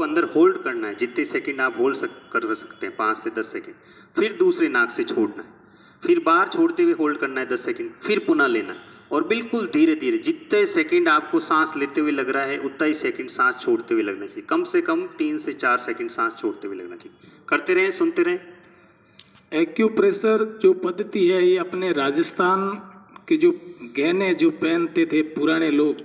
को अंदर होल्ड करना है, जितने सेकंड आप होल्ड कर सकते हैं 5 से 10 सेकंड, फिर दूसरे नाक से छोड़ना है, फिर बाहर छोड़ते हुए होल्ड करना है 10 सेकंड, फिर पुनः लेना है और बिल्कुल धीरे धीरे जितने सेकंड आपको सांस लेते हुए लग रहा है उतना ही सेकंड सांस छोड़ते हुए लगना चाहिए। कम से कम 3 से 4 सेकंड सांस छोड़ते हुए लगना चाहिए। करते रहें, सुनते रहें। एक्यूप्रेशर जो पद्धति है ये अपने राजस्थान के जो गहने जो पहनते थे पुराने लोग,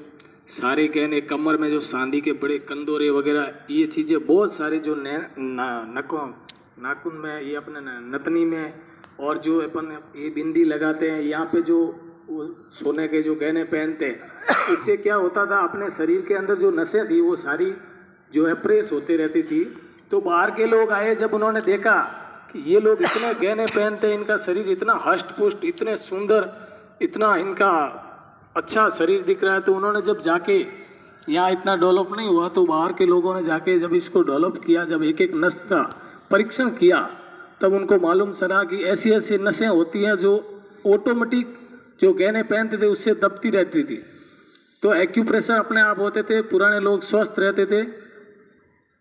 सारे गहने, कमर में जो चांदी के बड़े कंदोरे वगैरह, ये चीज़ें बहुत सारे जो नाखून में, ये अपने नतनी में, और जो अपन ये बिंदी लगाते हैं, यहाँ पे जो सोने के जो गहने पहनते हैं, इससे क्या होता था अपने शरीर के अंदर जो नसें थी वो सारी जो है प्रेस होती रहती थी। तो बाहर के लोग आए, जब उन्होंने देखा कि ये लोग इतने गहने पहनते हैं, इनका शरीर इतना हष्ट पुष्ट, इतने सुंदर, इतना इनका अच्छा शरीर दिख रहा है, तो उन्होंने जब जाके, यहाँ इतना डेवलप नहीं हुआ, तो बाहर के लोगों ने जाके जब इसको डेवलप किया, जब एक एक नस का परीक्षण किया, तब उनको मालूम चला कि ऐसी ऐसी नसें होती हैं जो ऑटोमेटिक जो गहने पहनते थे उससे दबती रहती थी। तो एक्यूप्रेशर अपने आप होते थे, पुराने लोग स्वस्थ रहते थे।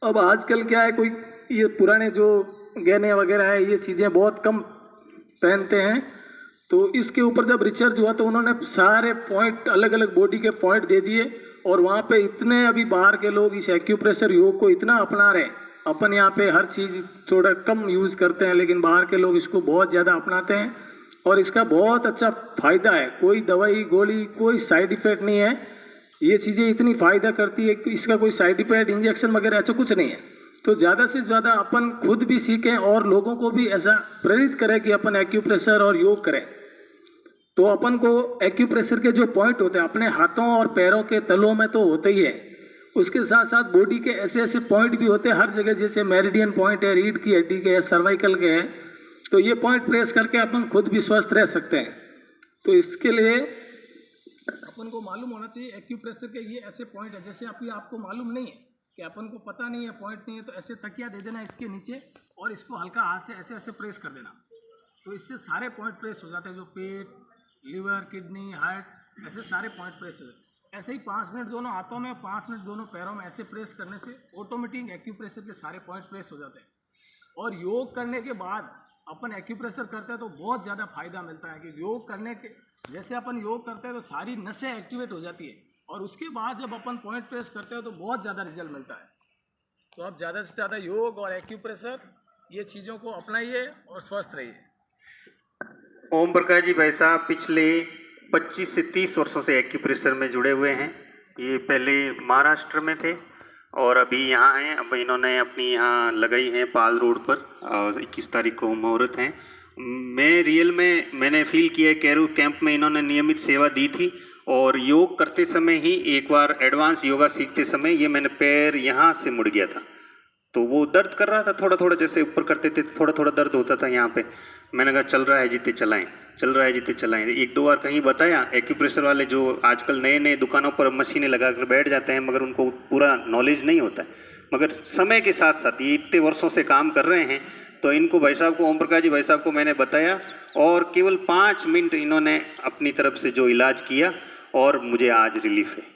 अब आजकल क्या है, कोई ये पुराने जो गहने वगैरह है ये चीज़ें बहुत कम पहनते हैं। तो इसके ऊपर जब रिसर्च हुआ तो उन्होंने सारे पॉइंट, अलग अलग बॉडी के पॉइंट दे दिए, और वहाँ पे इतने अभी बाहर के लोग इस एक्यूप्रेशर योग को इतना अपना रहे हैं। अपन यहाँ पे हर चीज़ थोड़ा कम यूज़ करते हैं, लेकिन बाहर के लोग इसको बहुत ज़्यादा अपनाते हैं और इसका बहुत अच्छा फ़ायदा है। कोई दवाई गोली, कोई साइड इफ़ेक्ट नहीं है। ये चीज़ें इतनी फ़ायदा करती है कि इसका कोई साइड इफ़ेक्ट, इंजेक्शन वगैरह ऐसा कुछ नहीं है। तो ज़्यादा से ज़्यादा अपन खुद भी सीखें और लोगों को भी ऐसा प्रेरित करें कि अपन एक्यूप्रेशर और योग करें। तो अपन को एक्यूप्रेशर के जो पॉइंट होते हैं अपने हाथों और पैरों के तलों में तो होते ही है, उसके साथ साथ बॉडी के ऐसे ऐसे पॉइंट भी होते हैं हर जगह, जैसे मेरिडियन पॉइंट है, रीढ़ की हड्डी के है, सर्वाइकल के है। तो ये पॉइंट प्रेस करके अपन खुद भी स्वस्थ रह सकते हैं। तो इसके लिए अपन को मालूम होना चाहिए एक्यूप्रेशर के ये ऐसे पॉइंट है। जैसे आपको मालूम नहीं है कि अपन को पता नहीं है, पॉइंट नहीं है, तो ऐसे तकिया दे देना इसके नीचे और इसको हल्का हाथ से ऐसे ऐसे प्रेस कर देना, तो इससे सारे पॉइंट प्रेस हो जाते हैं। जो पेट, लीवर, किडनी, हार्ट, ऐसे सारे पॉइंट प्रेस हो जाते हैं। ऐसे ही 5 मिनट दोनों हाथों में, 5 मिनट दोनों पैरों में ऐसे प्रेस करने से ऑटोमेटिक एक्यूप्रेशर के सारे पॉइंट प्रेस हो जाते हैं। और योग करने के बाद अपन एक्यूप्रेशर करते हैं तो बहुत ज़्यादा फायदा मिलता है कि योग करने के, जैसे अपन योग करते हैं तो सारी नसें एक्टिवेट हो जाती है, और उसके बाद जब अपन पॉइंट प्रेस करते हैं तो बहुत ज़्यादा रिजल्ट मिलता है। तो आप ज़्यादा से ज़्यादा योग और एक्यूप्रेशर ये चीज़ों को अपनाइए और स्वस्थ रहिए। ओम प्रकाश जी भाई साहब पिछले 25 से 30 वर्षों से एक्यूप्रेशर में जुड़े हुए हैं। ये पहले महाराष्ट्र में थे और अभी यहाँ हैं। अब इन्होंने अपनी यहाँ लगाई है पाल रोड पर, 21 तारीख को मुहूर्त हैं। मैं रियल में मैंने फील किया है, कैरू कैंप में इन्होंने नियमित सेवा दी थी, और योग करते समय ही एक बार एडवांस योगा सीखते समय ये मैंने पैर यहाँ से मुड़ गया था, तो वो दर्द कर रहा था थोड़ा थोड़ा, जैसे ऊपर करते थे थोड़ा थोड़ा दर्द होता था यहाँ पे। मैंने कहा चल रहा है जितने चलाएं, चल रहा है जितने चलाएं। 1-2 बार कहीं बताया, एक्यूप्रेशर वाले जो आजकल नए नए दुकानों पर मशीनें लगा कर बैठ जाते हैं, मगर उनको पूरा नॉलेज नहीं होता है। मगर समय के साथ साथ ये इतने वर्षों से काम कर रहे हैं, तो इनको भाई साहब को, ओम प्रकाश जी भाई साहब को मैंने बताया, और केवल 5 मिनट इन्होंने अपनी तरफ से जो इलाज किया और मुझे आज रिलीफ है।